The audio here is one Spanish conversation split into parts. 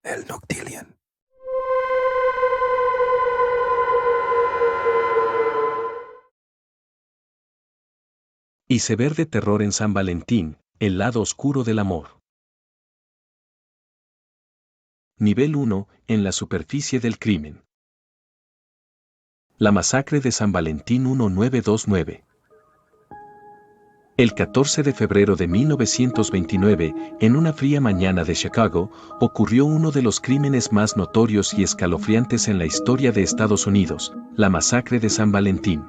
El Noctillion. Iceberg de terror en San Valentín, el lado oscuro del amor. Nivel 1, en la superficie del crimen. La masacre de San Valentín 1929. El 14 de febrero de 1929, en una fría mañana de Chicago, ocurrió uno de los crímenes más notorios y escalofriantes en la historia de Estados Unidos, la masacre de San Valentín.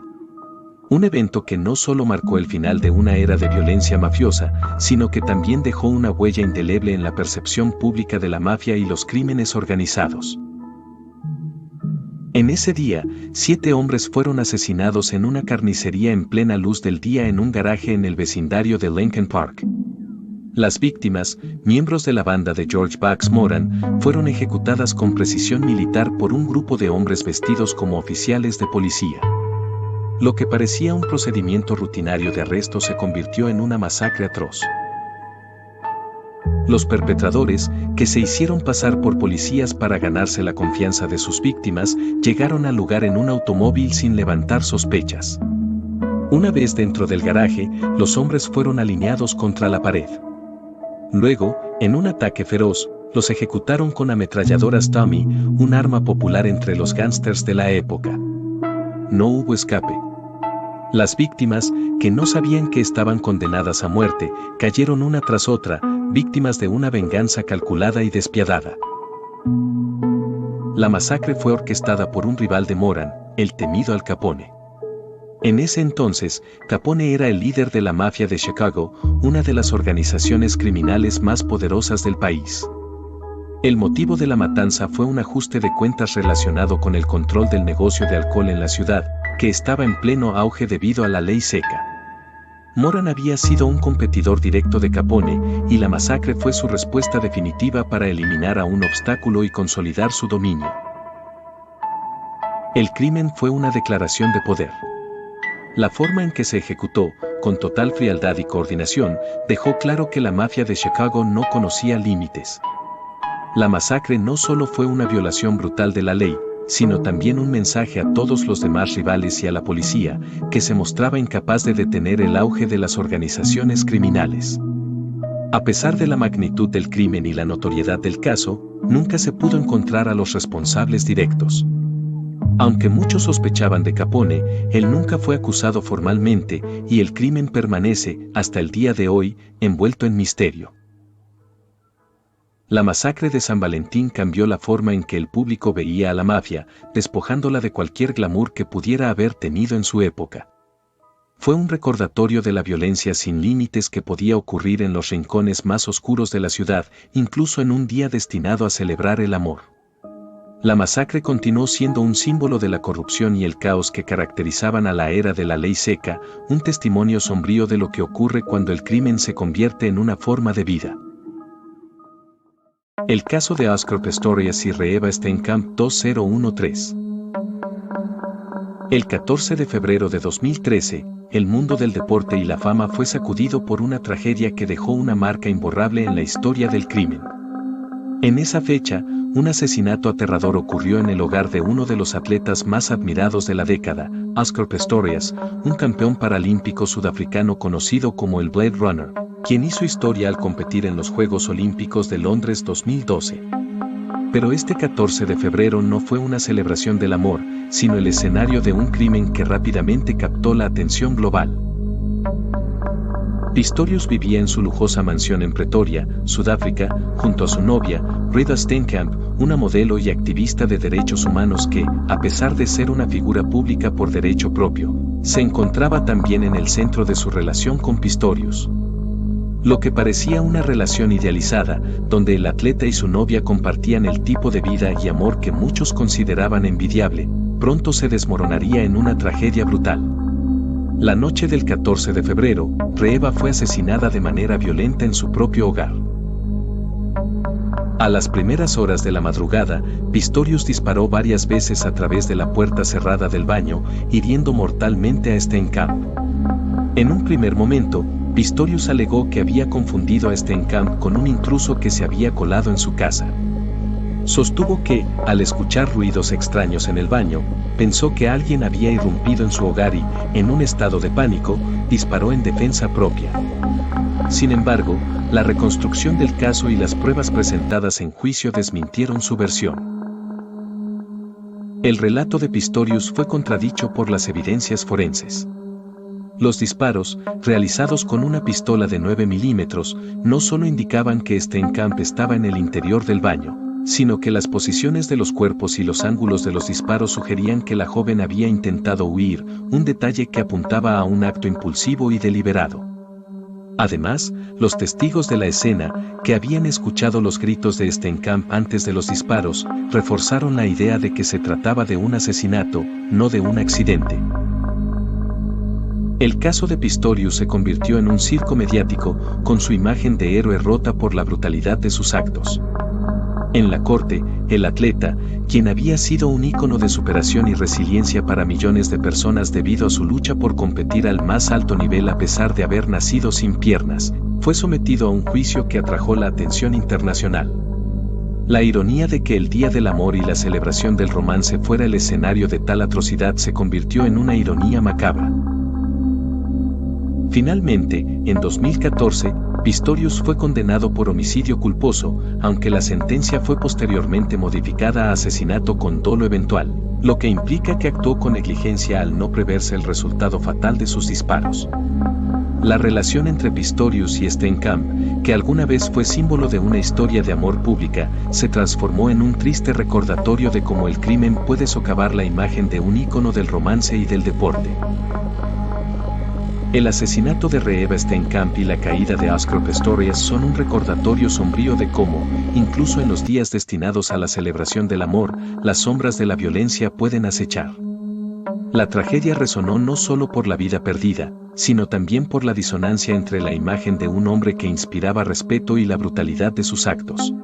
Un evento que no solo marcó el final de una era de violencia mafiosa, sino que también dejó una huella indeleble en la percepción pública de la mafia y los crímenes organizados. En ese día, 7 hombres fueron asesinados en una carnicería en plena luz del día en un garaje en el vecindario de Lincoln Park. Las víctimas, miembros de la banda de George Bugs Moran, fueron ejecutadas con precisión militar por un grupo de hombres vestidos como oficiales de policía. Lo que parecía un procedimiento rutinario de arresto se convirtió en una masacre atroz. Los perpetradores, que se hicieron pasar por policías para ganarse la confianza de sus víctimas, llegaron al lugar en un automóvil sin levantar sospechas. Una vez dentro del garaje, los hombres fueron alineados contra la pared. Luego, en un ataque feroz, los ejecutaron con ametralladoras Tommy, un arma popular entre los gángsters de la época. No hubo escape. Las víctimas, que no sabían que estaban condenadas a muerte, cayeron una tras otra, víctimas de una venganza calculada y despiadada. La masacre fue orquestada por un rival de Moran, el temido Al Capone. En ese entonces, Capone era el líder de la mafia de Chicago, una de las organizaciones criminales más poderosas del país. El motivo de la matanza fue un ajuste de cuentas relacionado con el control del negocio de alcohol en la ciudad, que estaba en pleno auge debido a la ley seca. Moran había sido un competidor directo de Capone, y la masacre fue su respuesta definitiva para eliminar a un obstáculo y consolidar su dominio. El crimen fue una declaración de poder. La forma en que se ejecutó, con total frialdad y coordinación, dejó claro que la mafia de Chicago no conocía límites. La masacre no solo fue una violación brutal de la ley, sino también un mensaje a todos los demás rivales y a la policía, que se mostraba incapaz de detener el auge de las organizaciones criminales. A pesar de la magnitud del crimen y la notoriedad del caso, nunca se pudo encontrar a los responsables directos. Aunque muchos sospechaban de Capone, él nunca fue acusado formalmente, y el crimen permanece, hasta el día de hoy, envuelto en misterio. La masacre de San Valentín cambió la forma en que el público veía a la mafia, despojándola de cualquier glamour que pudiera haber tenido en su época. Fue un recordatorio de la violencia sin límites que podía ocurrir en los rincones más oscuros de la ciudad, incluso en un día destinado a celebrar el amor. La masacre continuó siendo un símbolo de la corrupción y el caos que caracterizaban a la era de la ley seca, un testimonio sombrío de lo que ocurre cuando el crimen se convierte en una forma de vida. El caso de Oscar Pistorius y Reeva Steenkamp 2013. El 14 de febrero de 2013, el mundo del deporte y la fama fue sacudido por una tragedia que dejó una marca imborrable en la historia del crimen. En esa fecha, un asesinato aterrador ocurrió en el hogar de uno de los atletas más admirados de la década, Oscar Pistorius, un campeón paralímpico sudafricano conocido como el Blade Runner, quien hizo historia al competir en los Juegos Olímpicos de Londres 2012. Pero este 14 de febrero no fue una celebración del amor, sino el escenario de un crimen que rápidamente captó la atención global. Pistorius vivía en su lujosa mansión en Pretoria, Sudáfrica, junto a su novia, Reeva Steenkamp, una modelo y activista de derechos humanos que, a pesar de ser una figura pública por derecho propio, se encontraba también en el centro de su relación con Pistorius. Lo que parecía una relación idealizada, donde el atleta y su novia compartían el tipo de vida y amor que muchos consideraban envidiable, pronto se desmoronaría en una tragedia brutal. La noche del 14 de febrero, Reeva fue asesinada de manera violenta en su propio hogar. A las primeras horas de la madrugada, Pistorius disparó varias veces a través de la puerta cerrada del baño, hiriendo mortalmente a Steenkamp. En un primer momento, Pistorius alegó que había confundido a Steenkamp con un intruso que se había colado en su casa. Sostuvo que, al escuchar ruidos extraños en el baño, pensó que alguien había irrumpido en su hogar y, en un estado de pánico, disparó en defensa propia. Sin embargo, la reconstrucción del caso y las pruebas presentadas en juicio desmintieron su versión. El relato de Pistorius fue contradicho por las evidencias forenses. Los disparos, realizados con una pistola de 9 milímetros, no solo indicaban que Steenkamp estaba en el interior del baño, sino que las posiciones de los cuerpos y los ángulos de los disparos sugerían que la joven había intentado huir, un detalle que apuntaba a un acto impulsivo y deliberado. Además, los testigos de la escena, que habían escuchado los gritos de Steenkamp antes de los disparos, reforzaron la idea de que se trataba de un asesinato, no de un accidente. El caso de Pistorius se convirtió en un circo mediático, con su imagen de héroe rota por la brutalidad de sus actos. En la corte, el atleta, quien había sido un ícono de superación y resiliencia para millones de personas debido a su lucha por competir al más alto nivel a pesar de haber nacido sin piernas, fue sometido a un juicio que atrajo la atención internacional. La ironía de que el Día del Amor y la celebración del romance fuera el escenario de tal atrocidad se convirtió en una ironía macabra. Finalmente, en 2014, Pistorius fue condenado por homicidio culposo, aunque la sentencia fue posteriormente modificada a asesinato con dolo eventual, lo que implica que actuó con negligencia al no preverse el resultado fatal de sus disparos. La relación entre Pistorius y Steenkamp, que alguna vez fue símbolo de una historia de amor pública, se transformó en un triste recordatorio de cómo el crimen puede socavar la imagen de un ícono del romance y del deporte. El asesinato de Reeva Steenkamp y la caída de Oscar Pistorius son un recordatorio sombrío de cómo, incluso en los días destinados a la celebración del amor, las sombras de la violencia pueden acechar. La tragedia resonó no solo por la vida perdida, sino también por la disonancia entre la imagen de un hombre que inspiraba respeto y la brutalidad de sus actos.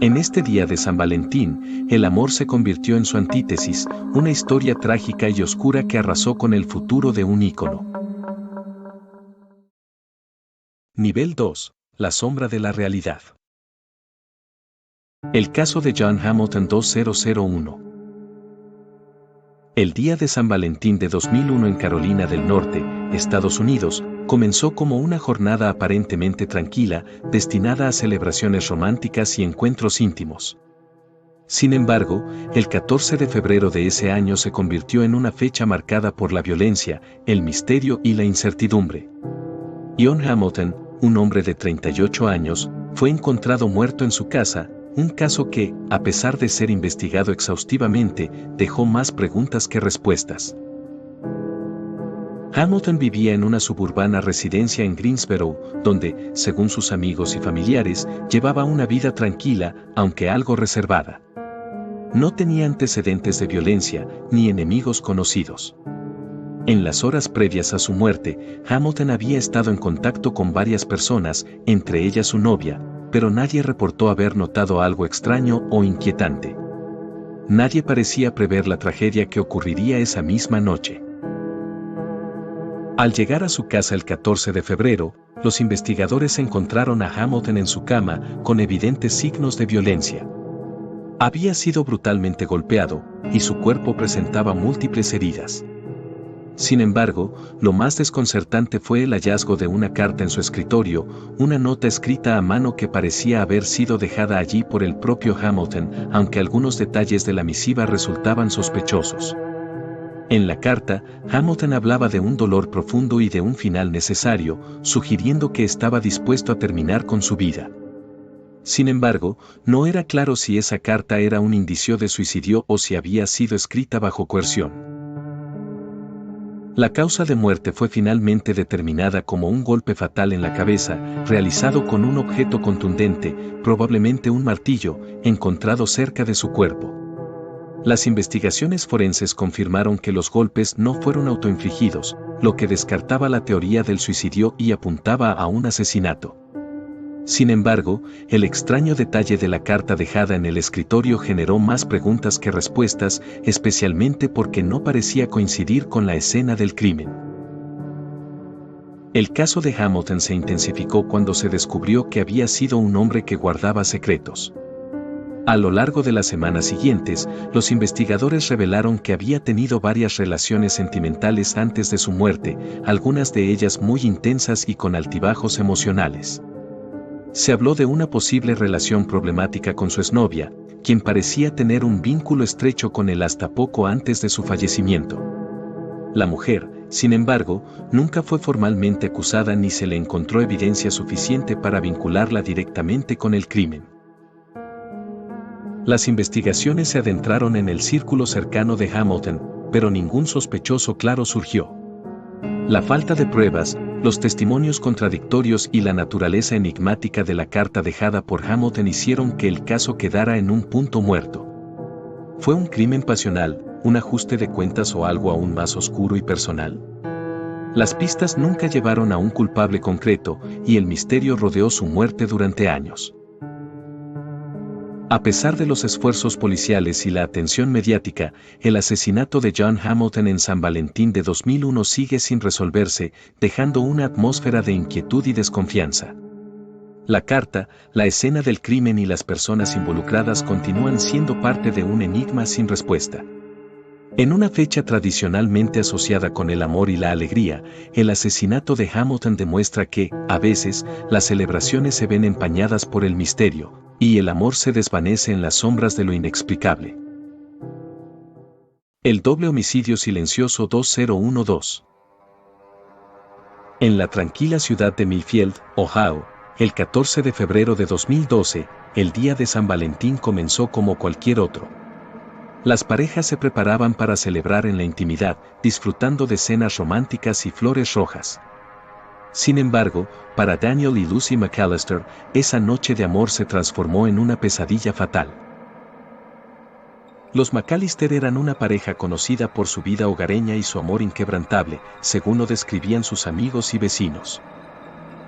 En este día de San Valentín, el amor se convirtió en su antítesis, una historia trágica y oscura que arrasó con el futuro de un ícono. Nivel 2. La sombra de la realidad. El caso de John Hamilton 2001. El día de San Valentín de 2001 en Carolina del Norte, Estados Unidos, comenzó como una jornada aparentemente tranquila, destinada a celebraciones románticas y encuentros íntimos. Sin embargo, el 14 de febrero de ese año se convirtió en una fecha marcada por la violencia, el misterio y la incertidumbre. John Hamilton, un hombre de 38 años, fue encontrado muerto en su casa, un caso que, a pesar de ser investigado exhaustivamente, dejó más preguntas que respuestas. Hamilton vivía en una suburbana residencia en Greensboro, donde, según sus amigos y familiares, llevaba una vida tranquila, aunque algo reservada. No tenía antecedentes de violencia, ni enemigos conocidos. En las horas previas a su muerte, Hamilton había estado en contacto con varias personas, entre ellas su novia, pero nadie reportó haber notado algo extraño o inquietante. Nadie parecía prever la tragedia que ocurriría esa misma noche. Al llegar a su casa el 14 de febrero, los investigadores encontraron a Hamilton en su cama, con evidentes signos de violencia. Había sido brutalmente golpeado, y su cuerpo presentaba múltiples heridas. Sin embargo, lo más desconcertante fue el hallazgo de una carta en su escritorio, una nota escrita a mano que parecía haber sido dejada allí por el propio Hamilton, aunque algunos detalles de la misiva resultaban sospechosos. En la carta, Hamilton hablaba de un dolor profundo y de un final necesario, sugiriendo que estaba dispuesto a terminar con su vida. Sin embargo, no era claro si esa carta era un indicio de suicidio o si había sido escrita bajo coerción. La causa de muerte fue finalmente determinada como un golpe fatal en la cabeza, realizado con un objeto contundente, probablemente un martillo, encontrado cerca de su cuerpo. Las investigaciones forenses confirmaron que los golpes no fueron autoinfligidos, lo que descartaba la teoría del suicidio y apuntaba a un asesinato. Sin embargo, el extraño detalle de la carta dejada en el escritorio generó más preguntas que respuestas, especialmente porque no parecía coincidir con la escena del crimen. El caso de Hamilton se intensificó cuando se descubrió que había sido un hombre que guardaba secretos. A lo largo de las semanas siguientes, los investigadores revelaron que había tenido varias relaciones sentimentales antes de su muerte, algunas de ellas muy intensas y con altibajos emocionales. Se habló de una posible relación problemática con su exnovia, quien parecía tener un vínculo estrecho con él hasta poco antes de su fallecimiento. La mujer, sin embargo, nunca fue formalmente acusada ni se le encontró evidencia suficiente para vincularla directamente con el crimen. Las investigaciones se adentraron en el círculo cercano de Hamilton, pero ningún sospechoso claro surgió. La falta de pruebas, los testimonios contradictorios y la naturaleza enigmática de la carta dejada por Hamilton hicieron que el caso quedara en un punto muerto. ¿Fue un crimen pasional, un ajuste de cuentas o algo aún más oscuro y personal? Las pistas nunca llevaron a un culpable concreto y el misterio rodeó su muerte durante años. A pesar de los esfuerzos policiales y la atención mediática, el asesinato de John Hamilton en San Valentín de 2001 sigue sin resolverse, dejando una atmósfera de inquietud y desconfianza. La carta, la escena del crimen y las personas involucradas continúan siendo parte de un enigma sin respuesta. En una fecha tradicionalmente asociada con el amor y la alegría, el asesinato de Hamilton demuestra que, a veces, las celebraciones se ven empañadas por el misterio, y el amor se desvanece en las sombras de lo inexplicable. El doble homicidio silencioso 2012. En la tranquila ciudad de Millfield, Ohio, el 14 de febrero de 2012, el día de San Valentín comenzó como cualquier otro. Las parejas se preparaban para celebrar en la intimidad, disfrutando de cenas románticas y flores rojas. Sin embargo, para Daniel y Lucy McAllister, esa noche de amor se transformó en una pesadilla fatal. Los McAllister eran una pareja conocida por su vida hogareña y su amor inquebrantable, según lo describían sus amigos y vecinos.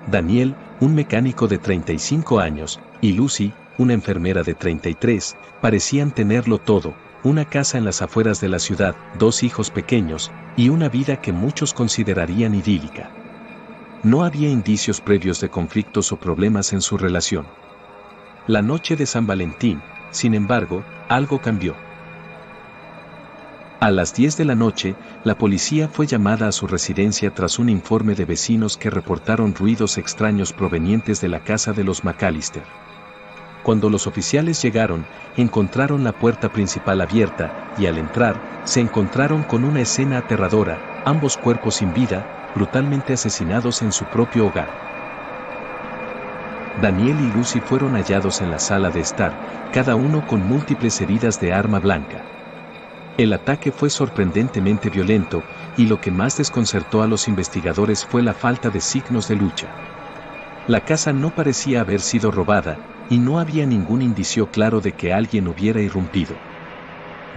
Daniel, un mecánico de 35 años, y Lucy, una enfermera de 33, parecían tenerlo todo: una casa en las afueras de la ciudad, 2 hijos pequeños, y una vida que muchos considerarían idílica. No había indicios previos de conflictos o problemas en su relación. La noche de San Valentín, sin embargo, algo cambió. A las 10 de la noche, la policía fue llamada a su residencia tras un informe de vecinos que reportaron ruidos extraños provenientes de la casa de los McAllister. Cuando los oficiales llegaron, encontraron la puerta principal abierta, y al entrar, se encontraron con una escena aterradora: ambos cuerpos sin vida, brutalmente asesinados en su propio hogar. Daniel y Lucy fueron hallados en la sala de estar, cada uno con múltiples heridas de arma blanca. El ataque fue sorprendentemente violento, y lo que más desconcertó a los investigadores fue la falta de signos de lucha. La casa no parecía haber sido robada, y no había ningún indicio claro de que alguien hubiera irrumpido.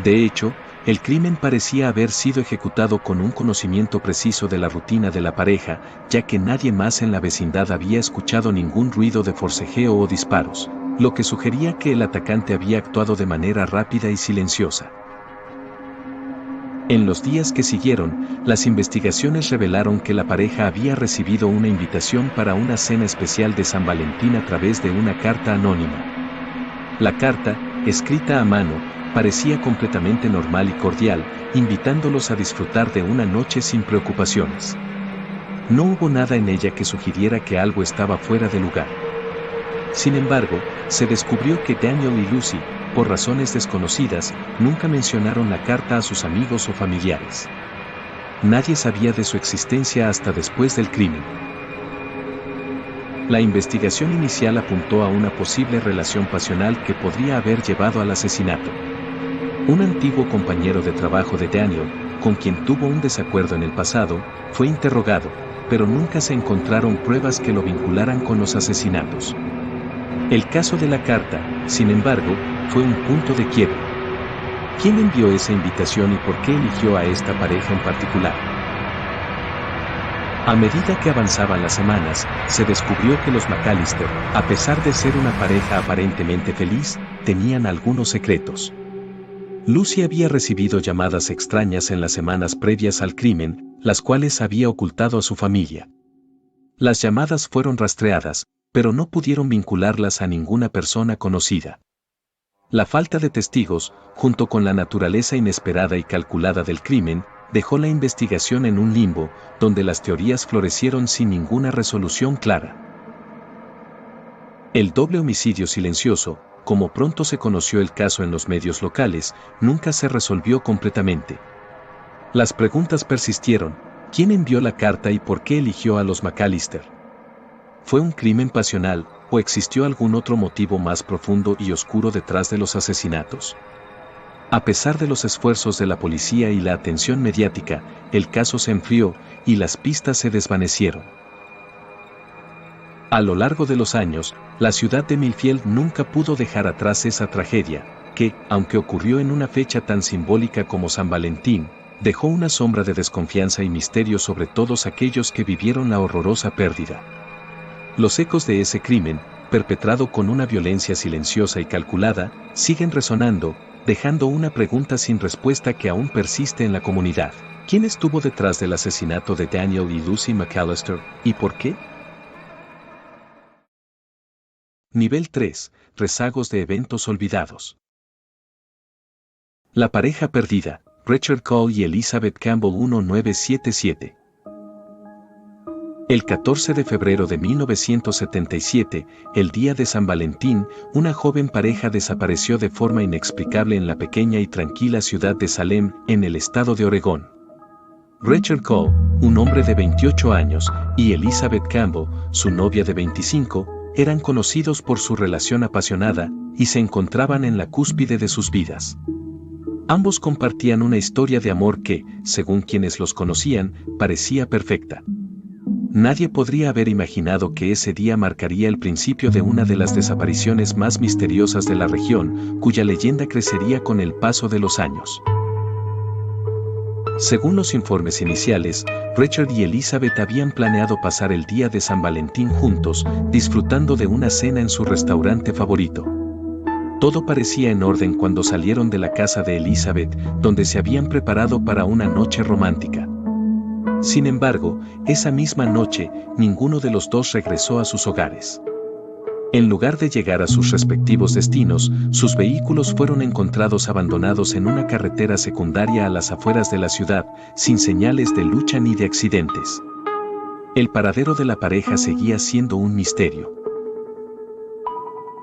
De hecho, el crimen parecía haber sido ejecutado con un conocimiento preciso de la rutina de la pareja, ya que nadie más en la vecindad había escuchado ningún ruido de forcejeo o disparos, lo que sugería que el atacante había actuado de manera rápida y silenciosa. En los días que siguieron, las investigaciones revelaron que la pareja había recibido una invitación para una cena especial de San Valentín a través de una carta anónima. La carta, escrita a mano, parecía completamente normal y cordial, invitándolos a disfrutar de una noche sin preocupaciones. No hubo nada en ella que sugiriera que algo estaba fuera de lugar. Sin embargo, se descubrió que Daniel y Lucy, por razones desconocidas, nunca mencionaron la carta a sus amigos o familiares. Nadie sabía de su existencia hasta después del crimen. La investigación inicial apuntó a una posible relación pasional que podría haber llevado al asesinato. Un antiguo compañero de trabajo de Daniel, con quien tuvo un desacuerdo en el pasado, fue interrogado, pero nunca se encontraron pruebas que lo vincularan con los asesinatos. El caso de la carta, sin embargo, fue un punto de quiebre. ¿Quién envió esa invitación y por qué eligió a esta pareja en particular? A medida que avanzaban las semanas, se descubrió que los McAllister, a pesar de ser una pareja aparentemente feliz, tenían algunos secretos. Lucy había recibido llamadas extrañas en las semanas previas al crimen, las cuales había ocultado a su familia. Las llamadas fueron rastreadas, pero no pudieron vincularlas a ninguna persona conocida. La falta de testigos, junto con la naturaleza inesperada y calculada del crimen, dejó la investigación en un limbo, donde las teorías florecieron sin ninguna resolución clara. El doble homicidio silencioso, como pronto se conoció el caso en los medios locales, nunca se resolvió completamente. Las preguntas persistieron: ¿quién envió la carta y por qué eligió a los McAllister? ¿Fue un crimen pasional, o existió algún otro motivo más profundo y oscuro detrás de los asesinatos? A pesar de los esfuerzos de la policía y la atención mediática, el caso se enfrió y las pistas se desvanecieron. A lo largo de los años, la ciudad de Millfield nunca pudo dejar atrás esa tragedia, que, aunque ocurrió en una fecha tan simbólica como San Valentín, dejó una sombra de desconfianza y misterio sobre todos aquellos que vivieron la horrorosa pérdida. Los ecos de ese crimen, perpetrado con una violencia silenciosa y calculada, siguen resonando, dejando una pregunta sin respuesta que aún persiste en la comunidad. ¿Quién estuvo detrás del asesinato de Daniel y Lucy McAllister, y por qué? Nivel 3. Rezagos de eventos olvidados. La pareja perdida, Richard Cole y Elizabeth Campbell 1977. El 14 de febrero de 1977, el día de San Valentín, una joven pareja desapareció de forma inexplicable en la pequeña y tranquila ciudad de Salem, en el estado de Oregón. Richard Cole, un hombre de 28 años, y Elizabeth Campbell, su novia de 25, eran conocidos por su relación apasionada, y se encontraban en la cúspide de sus vidas. Ambos compartían una historia de amor que, según quienes los conocían, parecía perfecta. Nadie podría haber imaginado que ese día marcaría el principio de una de las desapariciones más misteriosas de la región, cuya leyenda crecería con el paso de los años. Según los informes iniciales, Richard y Elizabeth habían planeado pasar el día de San Valentín juntos, disfrutando de una cena en su restaurante favorito. Todo parecía en orden cuando salieron de la casa de Elizabeth, donde se habían preparado para una noche romántica. Sin embargo, esa misma noche, ninguno de los dos regresó a sus hogares. En lugar de llegar a sus respectivos destinos, sus vehículos fueron encontrados abandonados en una carretera secundaria a las afueras de la ciudad, sin señales de lucha ni de accidentes. El paradero de la pareja seguía siendo un misterio.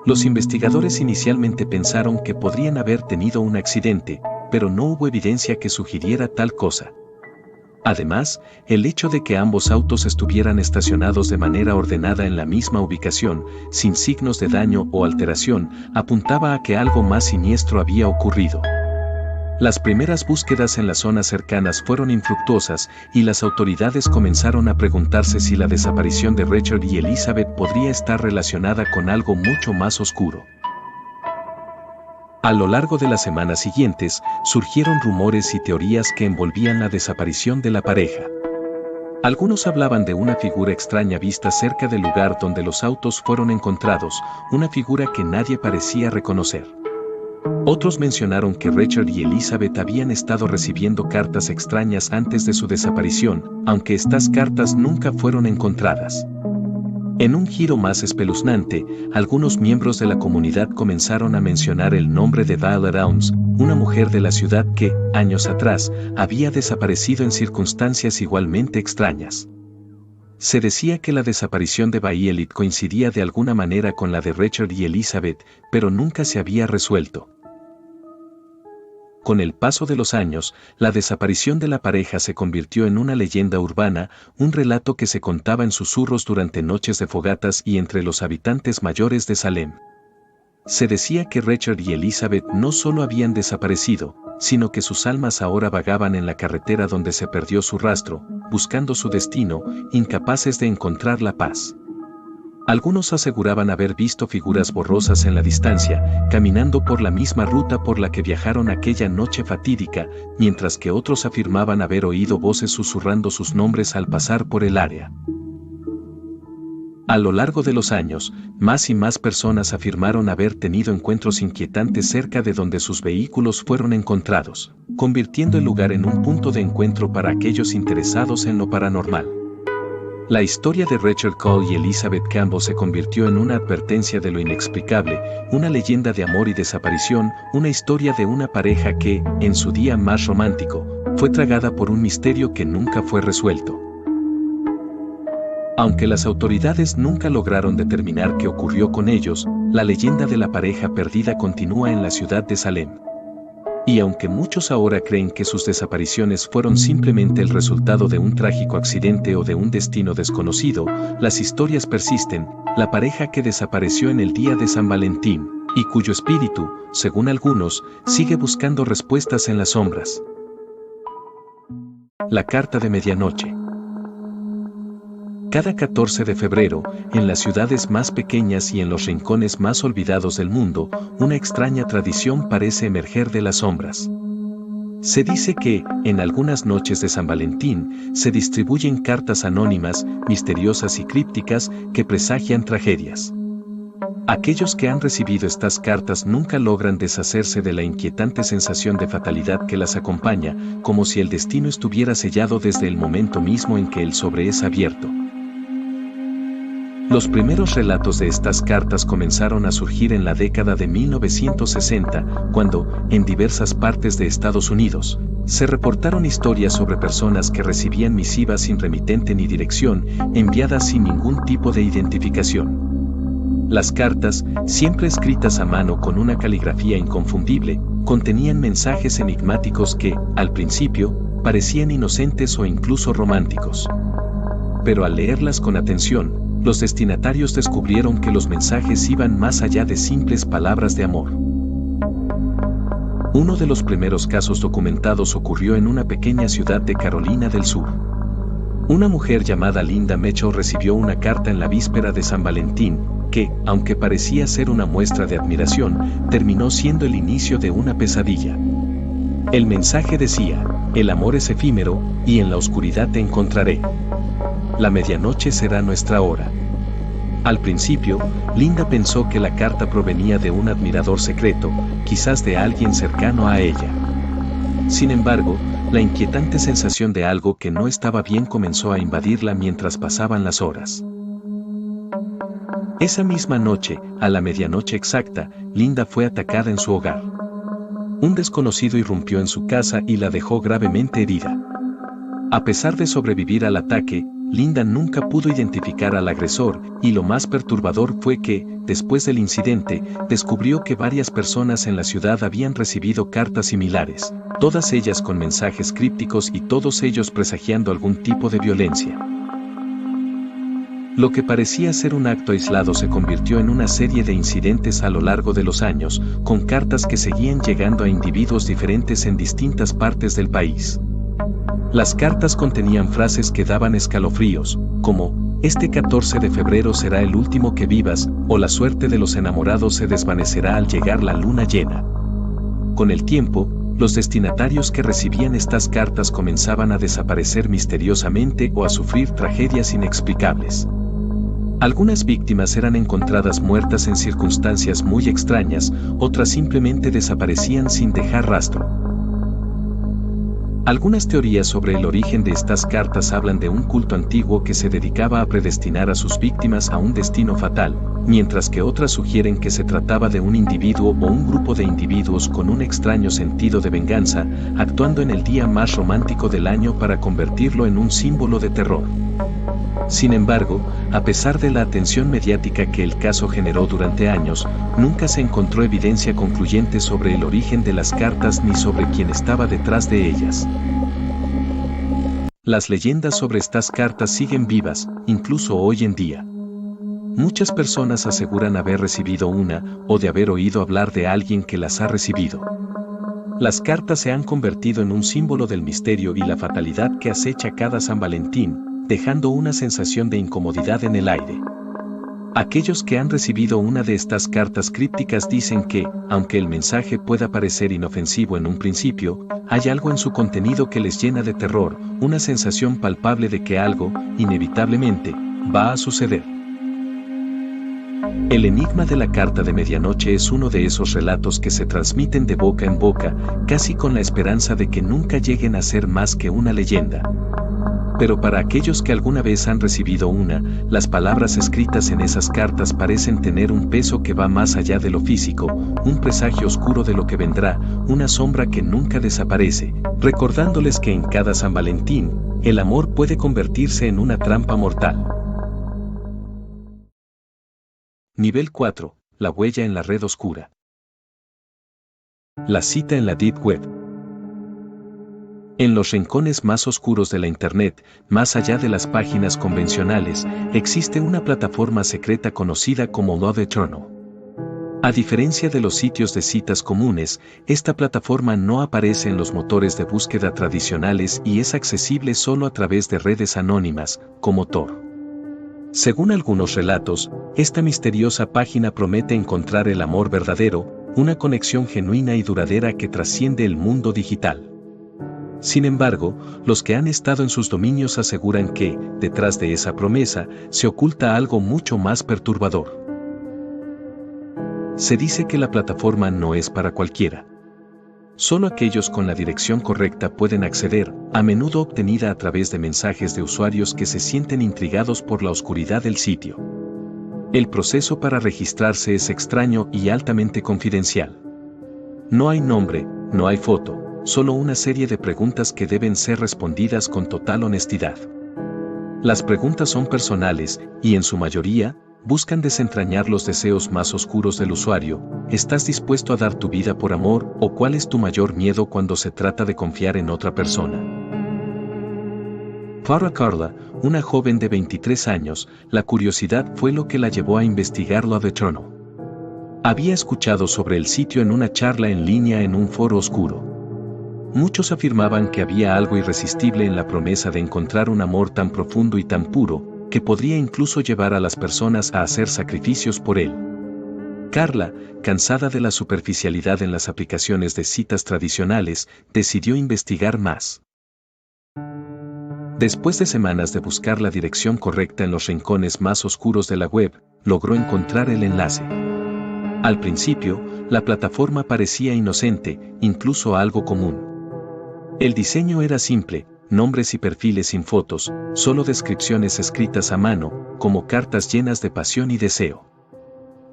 Los investigadores inicialmente pensaron que podrían haber tenido un accidente, pero no hubo evidencia que sugiriera tal cosa. Además, el hecho de que ambos autos estuvieran estacionados de manera ordenada en la misma ubicación, sin signos de daño o alteración, apuntaba a que algo más siniestro había ocurrido. Las primeras búsquedas en las zonas cercanas fueron infructuosas y las autoridades comenzaron a preguntarse si la desaparición de Richard y Elizabeth podría estar relacionada con algo mucho más oscuro. A lo largo de las semanas siguientes, surgieron rumores y teorías que envolvían la desaparición de la pareja. Algunos hablaban de una figura extraña vista cerca del lugar donde los autos fueron encontrados, una figura que nadie parecía reconocer. Otros mencionaron que Richard y Elizabeth habían estado recibiendo cartas extrañas antes de su desaparición, aunque estas cartas nunca fueron encontradas. En un giro más espeluznante, algunos miembros de la comunidad comenzaron a mencionar el nombre de Violet Elms, una mujer de la ciudad que, años atrás, había desaparecido en circunstancias igualmente extrañas. Se decía que la desaparición de Violet coincidía de alguna manera con la de Richard y Elizabeth, pero nunca se había resuelto. Con el paso de los años, la desaparición de la pareja se convirtió en una leyenda urbana, un relato que se contaba en susurros durante noches de fogatas y entre los habitantes mayores de Salem. Se decía que Richard y Elizabeth no solo habían desaparecido, sino que sus almas ahora vagaban en la carretera donde se perdió su rastro, buscando su destino, incapaces de encontrar la paz. Algunos aseguraban haber visto figuras borrosas en la distancia, caminando por la misma ruta por la que viajaron aquella noche fatídica, mientras que otros afirmaban haber oído voces susurrando sus nombres al pasar por el área. A lo largo de los años, más y más personas afirmaron haber tenido encuentros inquietantes cerca de donde sus vehículos fueron encontrados, convirtiendo el lugar en un punto de encuentro para aquellos interesados en lo paranormal. La historia de Rachel Cole y Elizabeth Campbell se convirtió en una advertencia de lo inexplicable, una leyenda de amor y desaparición, una historia de una pareja que, en su día más romántico, fue tragada por un misterio que nunca fue resuelto. Aunque las autoridades nunca lograron determinar qué ocurrió con ellos, la leyenda de la pareja perdida continúa en la ciudad de Salem. Y aunque muchos ahora creen que sus desapariciones fueron simplemente el resultado de un trágico accidente o de un destino desconocido, las historias persisten. La pareja que desapareció en el día de San Valentín, y cuyo espíritu, según algunos, sigue buscando respuestas en las sombras. La carta de medianoche. Cada 14 de febrero, en las ciudades más pequeñas y en los rincones más olvidados del mundo, una extraña tradición parece emerger de las sombras. Se dice que, en algunas noches de San Valentín, se distribuyen cartas anónimas, misteriosas y crípticas que presagian tragedias. Aquellos que han recibido estas cartas nunca logran deshacerse de la inquietante sensación de fatalidad que las acompaña, como si el destino estuviera sellado desde el momento mismo en que el sobre es abierto. Los primeros relatos de estas cartas comenzaron a surgir en la década de 1960, cuando, en diversas partes de Estados Unidos, se reportaron historias sobre personas que recibían misivas sin remitente ni dirección, enviadas sin ningún tipo de identificación. Las cartas, siempre escritas a mano con una caligrafía inconfundible, contenían mensajes enigmáticos que, al principio, parecían inocentes o incluso románticos. Pero al leerlas con atención, los destinatarios descubrieron que los mensajes iban más allá de simples palabras de amor. Uno de los primeros casos documentados ocurrió en una pequeña ciudad de Carolina del Sur. Una mujer llamada Linda Mitchell recibió una carta en la víspera de San Valentín, que, aunque parecía ser una muestra de admiración, terminó siendo el inicio de una pesadilla. El mensaje decía: el amor es efímero, y en la oscuridad te encontraré. La medianoche será nuestra hora. Al principio, Linda pensó que la carta provenía de un admirador secreto, quizás de alguien cercano a ella. Sin embargo, la inquietante sensación de algo que no estaba bien comenzó a invadirla mientras pasaban las horas. Esa misma noche, a la medianoche exacta, Linda fue atacada en su hogar. Un desconocido irrumpió en su casa y la dejó gravemente herida. A pesar de sobrevivir al ataque, Linda nunca pudo identificar al agresor, y lo más perturbador fue que, después del incidente, descubrió que varias personas en la ciudad habían recibido cartas similares, todas ellas con mensajes crípticos y todos ellos presagiando algún tipo de violencia. Lo que parecía ser un acto aislado se convirtió en una serie de incidentes a lo largo de los años, con cartas que seguían llegando a individuos diferentes en distintas partes del país. Las cartas contenían frases que daban escalofríos, como: este 14 de febrero será el último que vivas, o la suerte de los enamorados se desvanecerá al llegar la luna llena. Con el tiempo, los destinatarios que recibían estas cartas comenzaban a desaparecer misteriosamente o a sufrir tragedias inexplicables. Algunas víctimas eran encontradas muertas en circunstancias muy extrañas, otras simplemente desaparecían sin dejar rastro. Algunas teorías sobre el origen de estas cartas hablan de un culto antiguo que se dedicaba a predestinar a sus víctimas a un destino fatal, mientras que otras sugieren que se trataba de un individuo o un grupo de individuos con un extraño sentido de venganza, actuando en el día más romántico del año para convertirlo en un símbolo de terror. Sin embargo, a pesar de la atención mediática que el caso generó durante años, nunca se encontró evidencia concluyente sobre el origen de las cartas ni sobre quién estaba detrás de ellas. Las leyendas sobre estas cartas siguen vivas, incluso hoy en día. Muchas personas aseguran haber recibido una, o de haber oído hablar de alguien que las ha recibido. Las cartas se han convertido en un símbolo del misterio y la fatalidad que acecha cada San Valentín, dejando una sensación de incomodidad en el aire. Aquellos que han recibido una de estas cartas crípticas dicen que, aunque el mensaje pueda parecer inofensivo en un principio, hay algo en su contenido que les llena de terror, una sensación palpable de que algo, inevitablemente, va a suceder. El enigma de la carta de medianoche es uno de esos relatos que se transmiten de boca en boca, casi con la esperanza de que nunca lleguen a ser más que una leyenda. Pero para aquellos que alguna vez han recibido una, las palabras escritas en esas cartas parecen tener un peso que va más allá de lo físico, un presagio oscuro de lo que vendrá, una sombra que nunca desaparece, recordándoles que en cada San Valentín, el amor puede convertirse en una trampa mortal. Nivel 4. La huella en la red oscura. La cita en la Deep Web. En los rincones más oscuros de la Internet, más allá de las páginas convencionales, existe una plataforma secreta conocida como Love Eternal. A diferencia de los sitios de citas comunes, esta plataforma no aparece en los motores de búsqueda tradicionales y es accesible solo a través de redes anónimas, como Tor. Según algunos relatos, esta misteriosa página promete encontrar el amor verdadero, una conexión genuina y duradera que trasciende el mundo digital. Sin embargo, los que han estado en sus dominios aseguran que, detrás de esa promesa, se oculta algo mucho más perturbador. Se dice que la plataforma no es para cualquiera. Solo aquellos con la dirección correcta pueden acceder, a menudo obtenida a través de mensajes de usuarios que se sienten intrigados por la oscuridad del sitio. El proceso para registrarse es extraño y altamente confidencial. No hay nombre, no hay foto. Solo una serie de preguntas que deben ser respondidas con total honestidad. Las preguntas son personales, y en su mayoría, buscan desentrañar los deseos más oscuros del usuario. ¿Estás dispuesto a dar tu vida por amor? ¿O cuál es tu mayor miedo cuando se trata de confiar en otra persona? Para Carla, una joven de 23 años, la curiosidad fue lo que la llevó a investigar Love Eternal. Había escuchado sobre el sitio en una charla en línea en un foro oscuro. Muchos afirmaban que había algo irresistible en la promesa de encontrar un amor tan profundo y tan puro, que podría incluso llevar a las personas a hacer sacrificios por él. Carla, cansada de la superficialidad en las aplicaciones de citas tradicionales, decidió investigar más. Después de semanas de buscar la dirección correcta en los rincones más oscuros de la web, logró encontrar el enlace. Al principio, la plataforma parecía inocente, incluso algo común. El diseño era simple, nombres y perfiles sin fotos, solo descripciones escritas a mano, como cartas llenas de pasión y deseo.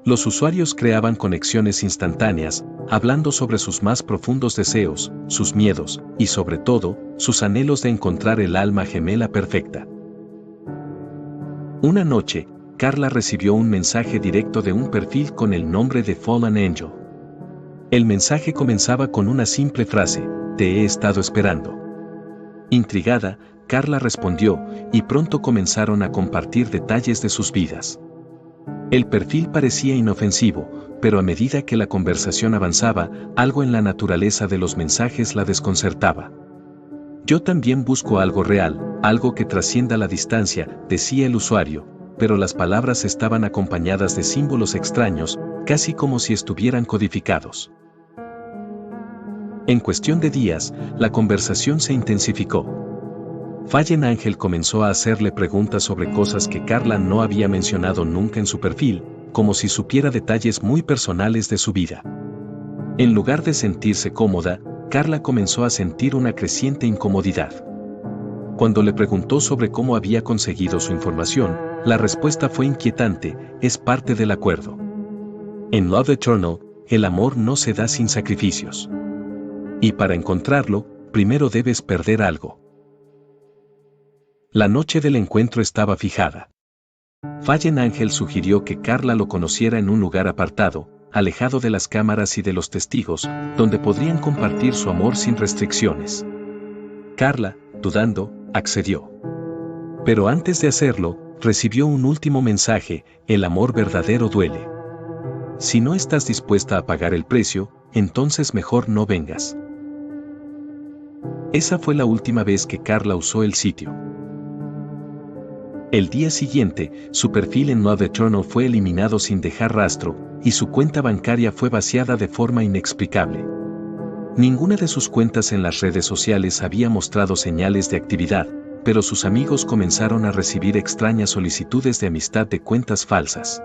Los usuarios creaban conexiones instantáneas, hablando sobre sus más profundos deseos, sus miedos, y sobre todo, sus anhelos de encontrar el alma gemela perfecta. Una noche, Carla recibió un mensaje directo de un perfil con el nombre de Fallen Angel. El mensaje comenzaba con una simple frase: "Te he estado esperando". Intrigada, Carla respondió, y pronto comenzaron a compartir detalles de sus vidas. El perfil parecía inofensivo, pero a medida que la conversación avanzaba, algo en la naturaleza de los mensajes la desconcertaba. «Yo también busco algo real, algo que trascienda la distancia», decía el usuario, pero las palabras estaban acompañadas de símbolos extraños, casi como si estuvieran codificados. En cuestión de días, la conversación se intensificó. Fallen Ángel comenzó a hacerle preguntas sobre cosas que Carla no había mencionado nunca en su perfil, como si supiera detalles muy personales de su vida. En lugar de sentirse cómoda, Carla comenzó a sentir una creciente incomodidad. Cuando le preguntó sobre cómo había conseguido su información, la respuesta fue inquietante: es parte del acuerdo. En Love Eternal, el amor no se da sin sacrificios. Y para encontrarlo, primero debes perder algo. La noche del encuentro estaba fijada. Fallen Ángel sugirió que Carla lo conociera en un lugar apartado, alejado de las cámaras y de los testigos, donde podrían compartir su amor sin restricciones. Carla, dudando, accedió. Pero antes de hacerlo, recibió un último mensaje: el amor verdadero duele. Si no estás dispuesta a pagar el precio, entonces mejor no vengas. Esa fue la última vez que Carla usó el sitio. El día siguiente, su perfil en Love Eternal fue eliminado sin dejar rastro, y su cuenta bancaria fue vaciada de forma inexplicable. Ninguna de sus cuentas en las redes sociales había mostrado señales de actividad, pero sus amigos comenzaron a recibir extrañas solicitudes de amistad de cuentas falsas.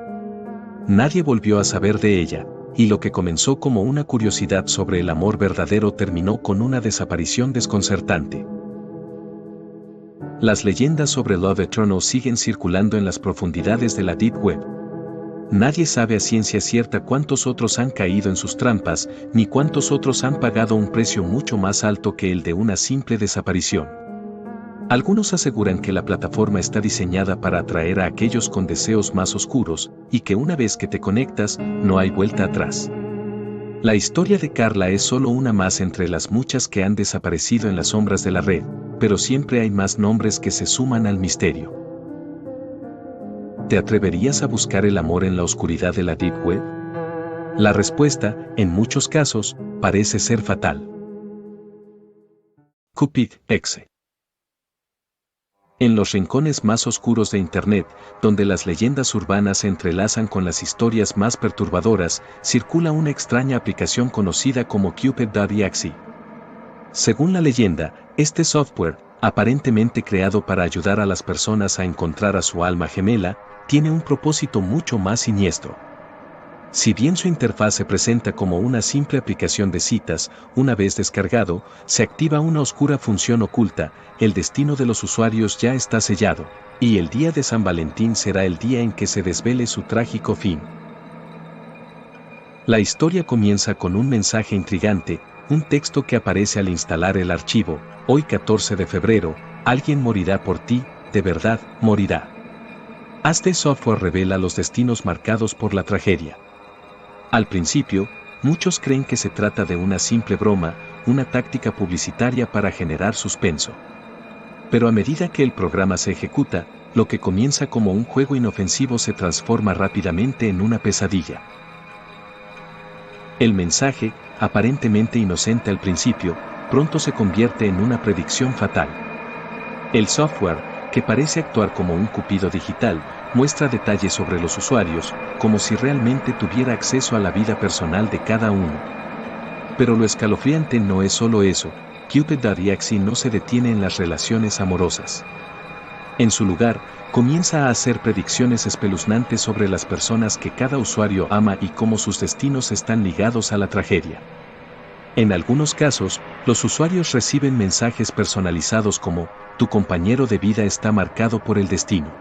Nadie volvió a saber de ella, y lo que comenzó como una curiosidad sobre el amor verdadero terminó con una desaparición desconcertante. Las leyendas sobre Love Eternal siguen circulando en las profundidades de la Deep Web. Nadie sabe a ciencia cierta cuántos otros han caído en sus trampas, ni cuántos otros han pagado un precio mucho más alto que el de una simple desaparición. Algunos aseguran que la plataforma está diseñada para atraer a aquellos con deseos más oscuros, y que una vez que te conectas, no hay vuelta atrás. La historia de Carla es solo una más entre las muchas que han desaparecido en las sombras de la red, pero siempre hay más nombres que se suman al misterio. ¿Te atreverías a buscar el amor en la oscuridad de la Deep Web? La respuesta, en muchos casos, parece ser fatal. Cupid X. En los rincones más oscuros de Internet, donde las leyendas urbanas se entrelazan con las historias más perturbadoras, circula una extraña aplicación conocida como Cupid.exe. Según la leyenda, este software, aparentemente creado para ayudar a las personas a encontrar a su alma gemela, tiene un propósito mucho más siniestro. Si bien su interfaz se presenta como una simple aplicación de citas, una vez descargado, se activa una oscura función oculta, el destino de los usuarios ya está sellado, y el día de San Valentín será el día en que se desvele su trágico fin. La historia comienza con un mensaje intrigante, un texto que aparece al instalar el archivo: hoy 14 de febrero, alguien morirá por ti, de verdad, morirá. Este software revela los destinos marcados por la tragedia. Al principio, muchos creen que se trata de una simple broma, una táctica publicitaria para generar suspenso. Pero a medida que el programa se ejecuta, lo que comienza como un juego inofensivo se transforma rápidamente en una pesadilla. El mensaje, aparentemente inocente al principio, pronto se convierte en una predicción fatal. El software, que parece actuar como un cupido digital, muestra detalles sobre los usuarios, como si realmente tuviera acceso a la vida personal de cada uno. Pero lo escalofriante no es solo eso. Cupid.exe no se detiene en las relaciones amorosas. En su lugar, comienza a hacer predicciones espeluznantes sobre las personas que cada usuario ama y cómo sus destinos están ligados a la tragedia. En algunos casos, los usuarios reciben mensajes personalizados como: tu compañero de vida está marcado por el destino.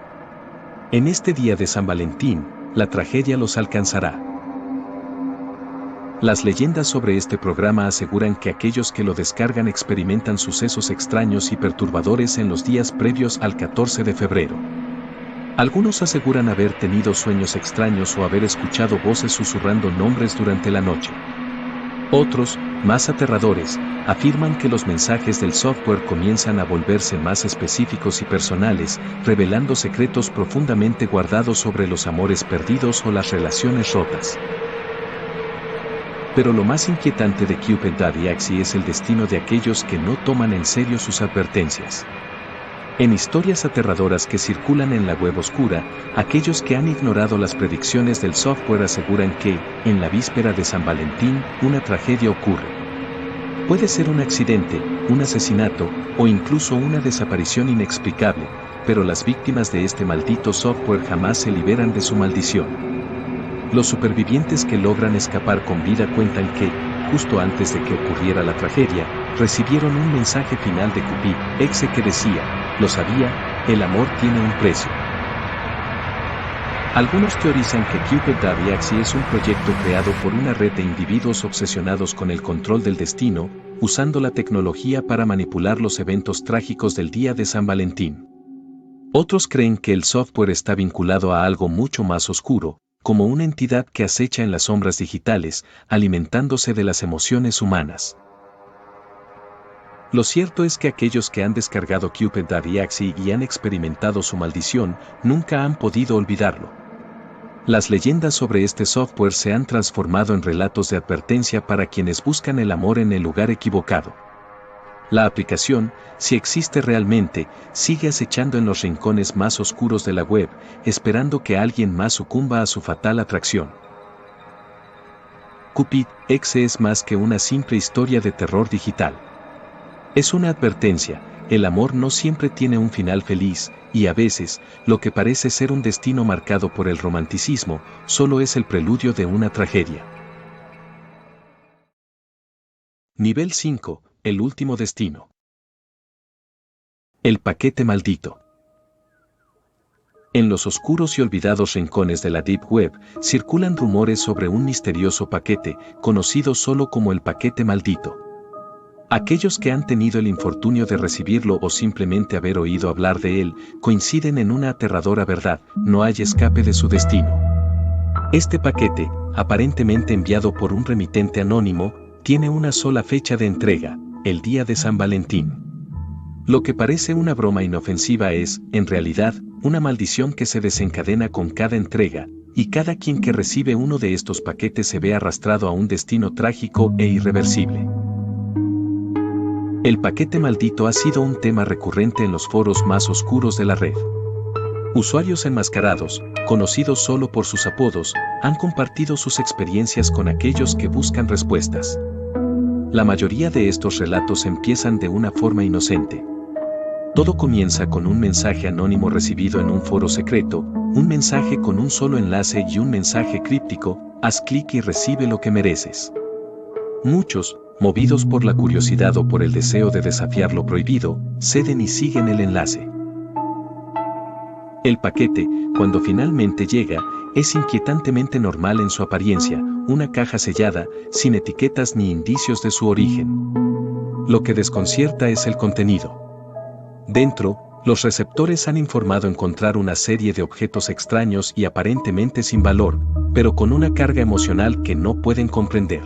En este día de San Valentín, la tragedia los alcanzará. Las leyendas sobre este programa aseguran que aquellos que lo descargan experimentan sucesos extraños y perturbadores en los días previos al 14 de febrero. Algunos aseguran haber tenido sueños extraños o haber escuchado voces susurrando nombres durante la noche. Otros, más aterradores, afirman que los mensajes del software comienzan a volverse más específicos y personales, revelando secretos profundamente guardados sobre los amores perdidos o las relaciones rotas. Pero lo más inquietante de Cupid.exe es el destino de aquellos que no toman en serio sus advertencias. En historias aterradoras que circulan en la web oscura, aquellos que han ignorado las predicciones del software aseguran que, en la víspera de San Valentín, una tragedia ocurre. Puede ser un accidente, un asesinato, o incluso una desaparición inexplicable, pero las víctimas de este maldito software jamás se liberan de su maldición. Los supervivientes que logran escapar con vida cuentan que, justo antes de que ocurriera la tragedia, recibieron un mensaje final de Cupid.exe que decía: lo sabía, el amor tiene un precio. Algunos teorizan que Cupid.exe es un proyecto creado por una red de individuos obsesionados con el control del destino, usando la tecnología para manipular los eventos trágicos del día de San Valentín. Otros creen que el software está vinculado a algo mucho más oscuro, como una entidad que acecha en las sombras digitales, alimentándose de las emociones humanas. Lo cierto es que aquellos que han descargado Cupid.exe y han experimentado su maldición, nunca han podido olvidarlo. Las leyendas sobre este software se han transformado en relatos de advertencia para quienes buscan el amor en el lugar equivocado. La aplicación, si existe realmente, sigue acechando en los rincones más oscuros de la web, esperando que alguien más sucumba a su fatal atracción. Cupid.exe es más que una simple historia de terror digital. Es una advertencia: el amor no siempre tiene un final feliz, y a veces, lo que parece ser un destino marcado por el romanticismo, solo es el preludio de una tragedia. Nivel 5, el último destino. El paquete maldito. En los oscuros y olvidados rincones de la Deep Web circulan rumores sobre un misterioso paquete, conocido solo como el paquete maldito. Aquellos que han tenido el infortunio de recibirlo o simplemente haber oído hablar de él, coinciden en una aterradora verdad: no hay escape de su destino. Este paquete, aparentemente enviado por un remitente anónimo, tiene una sola fecha de entrega: el día de San Valentín. Lo que parece una broma inofensiva es, en realidad, una maldición que se desencadena con cada entrega, y cada quien que recibe uno de estos paquetes se ve arrastrado a un destino trágico e irreversible. El paquete maldito ha sido un tema recurrente en los foros más oscuros de la red. Usuarios enmascarados, conocidos solo por sus apodos, han compartido sus experiencias con aquellos que buscan respuestas. La mayoría de estos relatos empiezan de una forma inocente. Todo comienza con un mensaje anónimo recibido en un foro secreto, un mensaje con un solo enlace y un mensaje críptico: haz clic y recibe lo que mereces. Muchos, movidos por la curiosidad o por el deseo de desafiar lo prohibido, ceden y siguen el enlace. El paquete, cuando finalmente llega, es inquietantemente normal en su apariencia: una caja sellada, sin etiquetas ni indicios de su origen. Lo que desconcierta es el contenido. Dentro, los receptores han informado encontrar una serie de objetos extraños y aparentemente sin valor, pero con una carga emocional que no pueden comprender.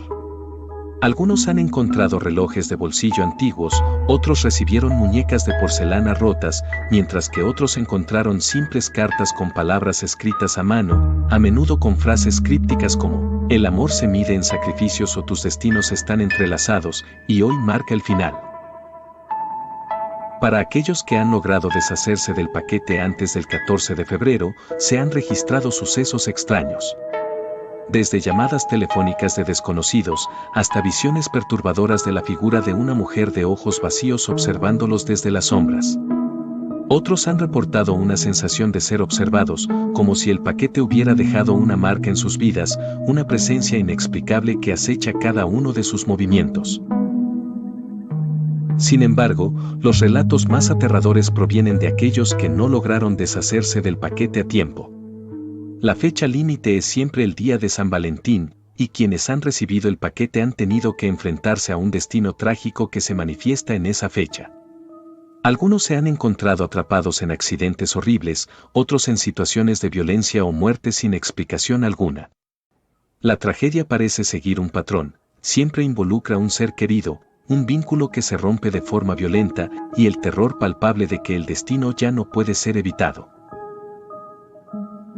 Algunos han encontrado relojes de bolsillo antiguos, otros recibieron muñecas de porcelana rotas, mientras que otros encontraron simples cartas con palabras escritas a mano, a menudo con frases crípticas como: el amor se mide en sacrificios o tus destinos están entrelazados, y hoy marca el final. Para aquellos que han logrado deshacerse del paquete antes del 14 de febrero, se han registrado sucesos extraños. Desde llamadas telefónicas de desconocidos, hasta visiones perturbadoras de la figura de una mujer de ojos vacíos observándolos desde las sombras. Otros han reportado una sensación de ser observados, como si el paquete hubiera dejado una marca en sus vidas, una presencia inexplicable que acecha cada uno de sus movimientos. Sin embargo, los relatos más aterradores provienen de aquellos que no lograron deshacerse del paquete a tiempo. La fecha límite es siempre el día de San Valentín, y quienes han recibido el paquete han tenido que enfrentarse a un destino trágico que se manifiesta en esa fecha. Algunos se han encontrado atrapados en accidentes horribles, otros en situaciones de violencia o muerte sin explicación alguna. La tragedia parece seguir un patrón: siempre involucra a un ser querido, un vínculo que se rompe de forma violenta, y el terror palpable de que el destino ya no puede ser evitado.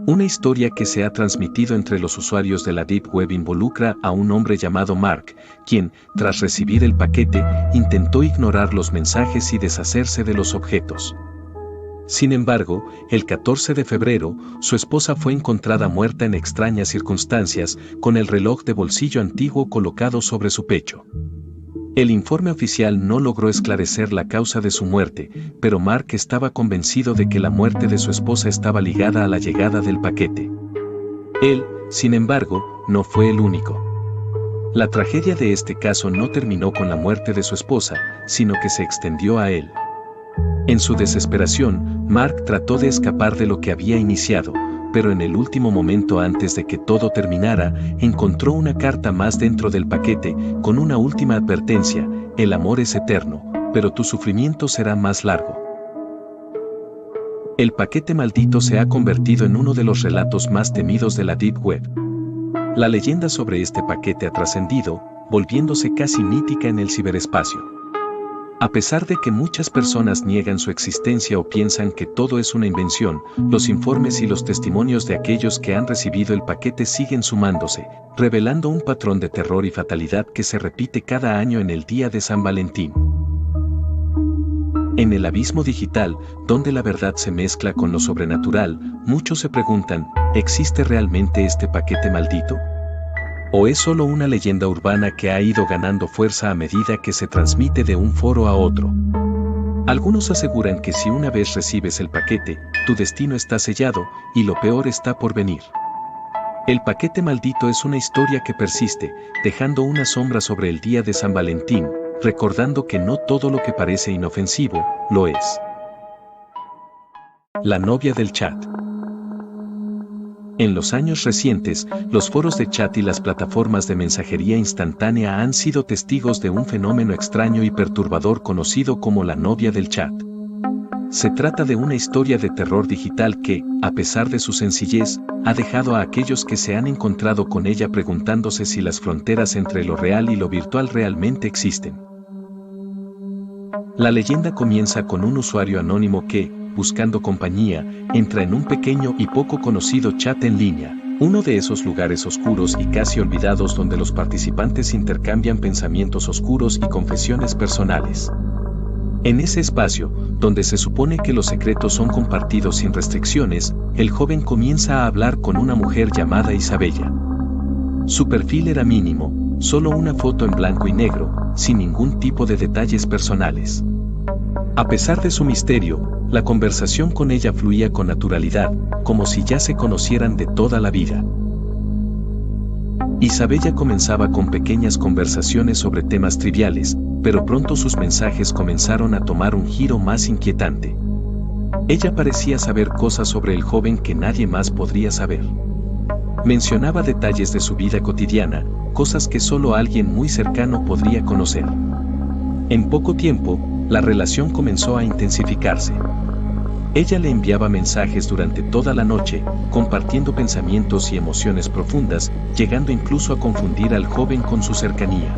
Una historia que se ha transmitido entre los usuarios de la Deep Web involucra a un hombre llamado Mark, quien, tras recibir el paquete, intentó ignorar los mensajes y deshacerse de los objetos. Sin embargo, el 14 de febrero, su esposa fue encontrada muerta en extrañas circunstancias, con el reloj de bolsillo antiguo colocado sobre su pecho. El informe oficial no logró esclarecer la causa de su muerte, pero Mark estaba convencido de que la muerte de su esposa estaba ligada a la llegada del paquete. Él, sin embargo, no fue el único. La tragedia de este caso no terminó con la muerte de su esposa, sino que se extendió a él. En su desesperación, Mark trató de escapar de lo que había iniciado, pero en el último momento antes de que todo terminara, encontró una carta más dentro del paquete, con una última advertencia: el amor es eterno, pero tu sufrimiento será más largo. El paquete maldito se ha convertido en uno de los relatos más temidos de la Deep Web. La leyenda sobre este paquete ha trascendido, volviéndose casi mítica en el ciberespacio. A pesar de que muchas personas niegan su existencia o piensan que todo es una invención, los informes y los testimonios de aquellos que han recibido el paquete siguen sumándose, revelando un patrón de terror y fatalidad que se repite cada año en el día de San Valentín. En el abismo digital, donde la verdad se mezcla con lo sobrenatural, muchos se preguntan: ¿existe realmente este paquete maldito? ¿O es solo una leyenda urbana que ha ido ganando fuerza a medida que se transmite de un foro a otro? Algunos aseguran que si una vez recibes el paquete, tu destino está sellado, y lo peor está por venir. El paquete maldito es una historia que persiste, dejando una sombra sobre el día de San Valentín, recordando que no todo lo que parece inofensivo, lo es. La novia del chat. En los años recientes, los foros de chat y las plataformas de mensajería instantánea han sido testigos de un fenómeno extraño y perturbador conocido como la novia del chat. Se trata de una historia de terror digital que, a pesar de su sencillez, ha dejado a aquellos que se han encontrado con ella preguntándose si las fronteras entre lo real y lo virtual realmente existen. La leyenda comienza con un usuario anónimo que, buscando compañía, entra en un pequeño y poco conocido chat en línea, uno de esos lugares oscuros y casi olvidados donde los participantes intercambian pensamientos oscuros y confesiones personales. En ese espacio, donde se supone que los secretos son compartidos sin restricciones, el joven comienza a hablar con una mujer llamada Isabella. Su perfil era mínimo, solo una foto en blanco y negro, sin ningún tipo de detalles personales. A pesar de su misterio, la conversación con ella fluía con naturalidad, como si ya se conocieran de toda la vida. Isabella comenzaba con pequeñas conversaciones sobre temas triviales, pero pronto sus mensajes comenzaron a tomar un giro más inquietante. Ella parecía saber cosas sobre el joven que nadie más podría saber. Mencionaba detalles de su vida cotidiana, cosas que solo alguien muy cercano podría conocer. En poco tiempo, la relación comenzó a intensificarse. Ella le enviaba mensajes durante toda la noche, compartiendo pensamientos y emociones profundas, llegando incluso a confundir al joven con su cercanía.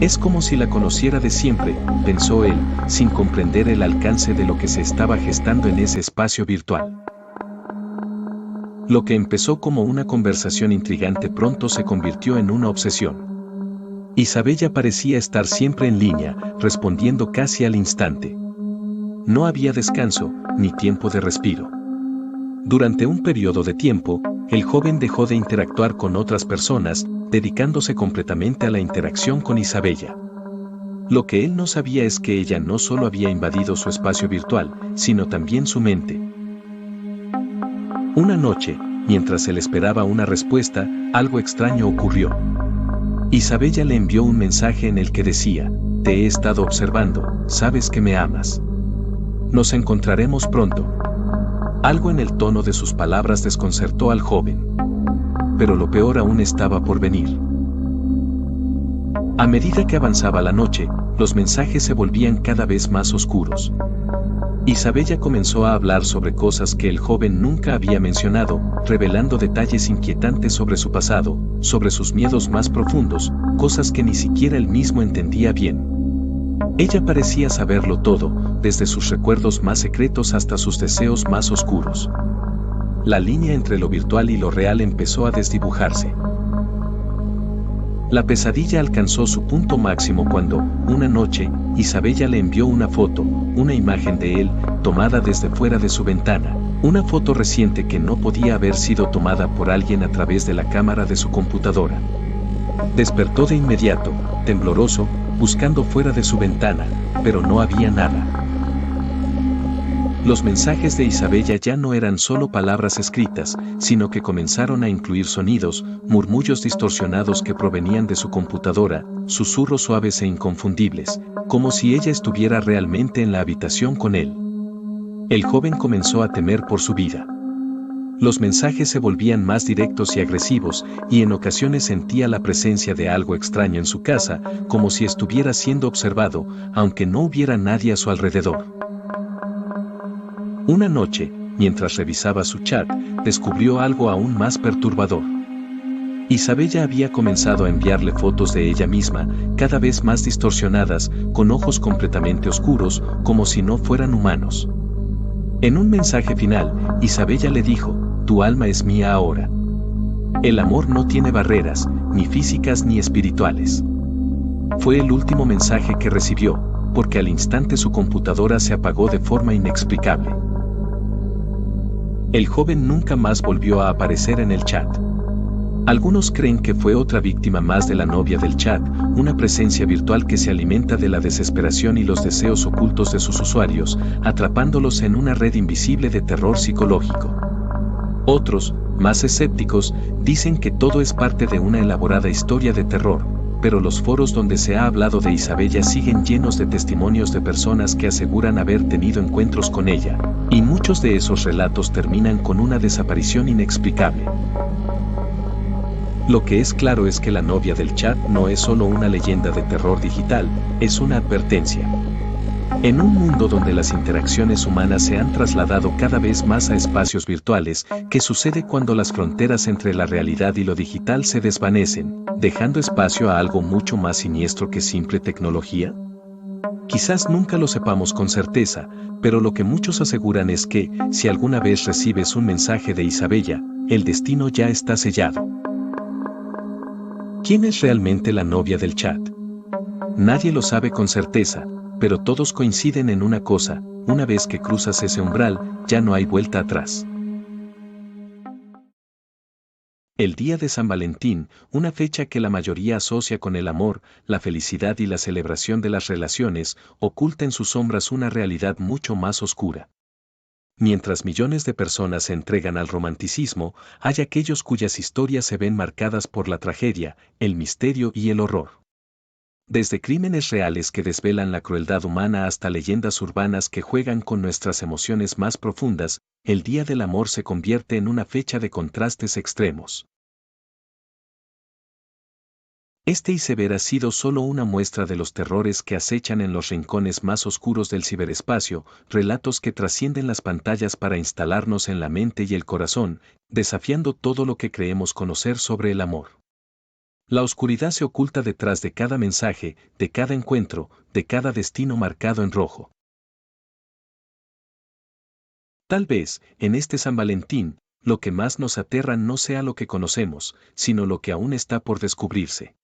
Es como si la conociera de siempre, pensó él, sin comprender el alcance de lo que se estaba gestando en ese espacio virtual. Lo que empezó como una conversación intrigante pronto se convirtió en una obsesión. Isabella parecía estar siempre en línea, respondiendo casi al instante. No había descanso, ni tiempo de respiro. Durante un periodo de tiempo, el joven dejó de interactuar con otras personas, dedicándose completamente a la interacción con Isabella. Lo que él no sabía es que ella no solo había invadido su espacio virtual, sino también su mente. Una noche, mientras él esperaba una respuesta, algo extraño ocurrió. Isabella le envió un mensaje en el que decía: "Te he estado observando, sabes que me amas. Nos encontraremos pronto". Algo en el tono de sus palabras desconcertó al joven. Pero lo peor aún estaba por venir. A medida que avanzaba la noche, los mensajes se volvían cada vez más oscuros. Isabella comenzó a hablar sobre cosas que el joven nunca había mencionado, revelando detalles inquietantes sobre su pasado, sobre sus miedos más profundos, cosas que ni siquiera él mismo entendía bien. Ella parecía saberlo todo, desde sus recuerdos más secretos hasta sus deseos más oscuros. La línea entre lo virtual y lo real empezó a desdibujarse. La pesadilla alcanzó su punto máximo cuando, una noche, Isabella le envió una foto, una imagen de él, tomada desde fuera de su ventana, una foto reciente que no podía haber sido tomada por alguien a través de la cámara de su computadora. Despertó de inmediato, tembloroso, buscando fuera de su ventana, pero no había nada. Los mensajes de Isabella ya no eran solo palabras escritas, sino que comenzaron a incluir sonidos, murmullos distorsionados que provenían de su computadora, susurros suaves e inconfundibles, como si ella estuviera realmente en la habitación con él. El joven comenzó a temer por su vida. Los mensajes se volvían más directos y agresivos, y en ocasiones sentía la presencia de algo extraño en su casa, como si estuviera siendo observado, aunque no hubiera nadie a su alrededor. Una noche, mientras revisaba su chat, descubrió algo aún más perturbador. Isabella había comenzado a enviarle fotos de ella misma, cada vez más distorsionadas, con ojos completamente oscuros, como si no fueran humanos. En un mensaje final, Isabella le dijo: "Tu alma es mía ahora". El amor no tiene barreras, ni físicas ni espirituales. Fue el último mensaje que recibió, porque al instante su computadora se apagó de forma inexplicable. El joven nunca más volvió a aparecer en el chat. Algunos creen que fue otra víctima más de la novia del chat, una presencia virtual que se alimenta de la desesperación y los deseos ocultos de sus usuarios, atrapándolos en una red invisible de terror psicológico. Otros, más escépticos, dicen que todo es parte de una elaborada historia de terror, pero los foros donde se ha hablado de Isabella siguen llenos de testimonios de personas que aseguran haber tenido encuentros con ella, y muchos de esos relatos terminan con una desaparición inexplicable. Lo que es claro es que la novia del chat no es solo una leyenda de terror digital, es una advertencia. En un mundo donde las interacciones humanas se han trasladado cada vez más a espacios virtuales, ¿qué sucede cuando las fronteras entre la realidad y lo digital se desvanecen, dejando espacio a algo mucho más siniestro que simple tecnología? Quizás nunca lo sepamos con certeza, pero lo que muchos aseguran es que, si alguna vez recibes un mensaje de Isabella, el destino ya está sellado. ¿Quién es realmente la novia del chat? Nadie lo sabe con certeza, pero todos coinciden en una cosa: una vez que cruzas ese umbral, ya no hay vuelta atrás. El día de San Valentín, una fecha que la mayoría asocia con el amor, la felicidad y la celebración de las relaciones, oculta en sus sombras una realidad mucho más oscura. Mientras millones de personas se entregan al romanticismo, hay aquellos cuyas historias se ven marcadas por la tragedia, el misterio y el horror. Desde crímenes reales que desvelan la crueldad humana hasta leyendas urbanas que juegan con nuestras emociones más profundas, el Día del Amor se convierte en una fecha de contrastes extremos. Este iceberg ha sido solo una muestra de los terrores que acechan en los rincones más oscuros del ciberespacio, relatos que trascienden las pantallas para instalarnos en la mente y el corazón, desafiando todo lo que creemos conocer sobre el amor. La oscuridad se oculta detrás de cada mensaje, de cada encuentro, de cada destino marcado en rojo. Tal vez, en este San Valentín, lo que más nos aterra no sea lo que conocemos, sino lo que aún está por descubrirse.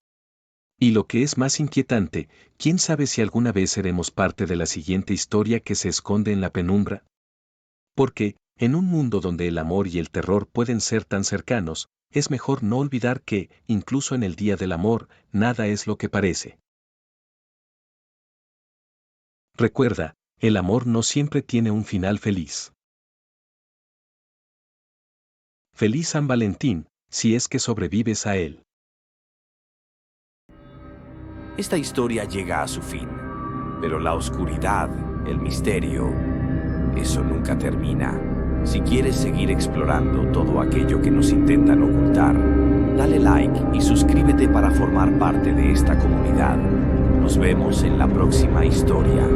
Y lo que es más inquietante, ¿quién sabe si alguna vez seremos parte de la siguiente historia que se esconde en la penumbra? Porque, en un mundo donde el amor y el terror pueden ser tan cercanos, es mejor no olvidar que, incluso en el Día del Amor, nada es lo que parece. Recuerda, el amor no siempre tiene un final feliz. Feliz San Valentín, si es que sobrevives a él. Esta historia llega a su fin, pero la oscuridad, el misterio, eso nunca termina. Si quieres seguir explorando todo aquello que nos intentan ocultar, dale like y suscríbete para formar parte de esta comunidad. Nos vemos en la próxima historia.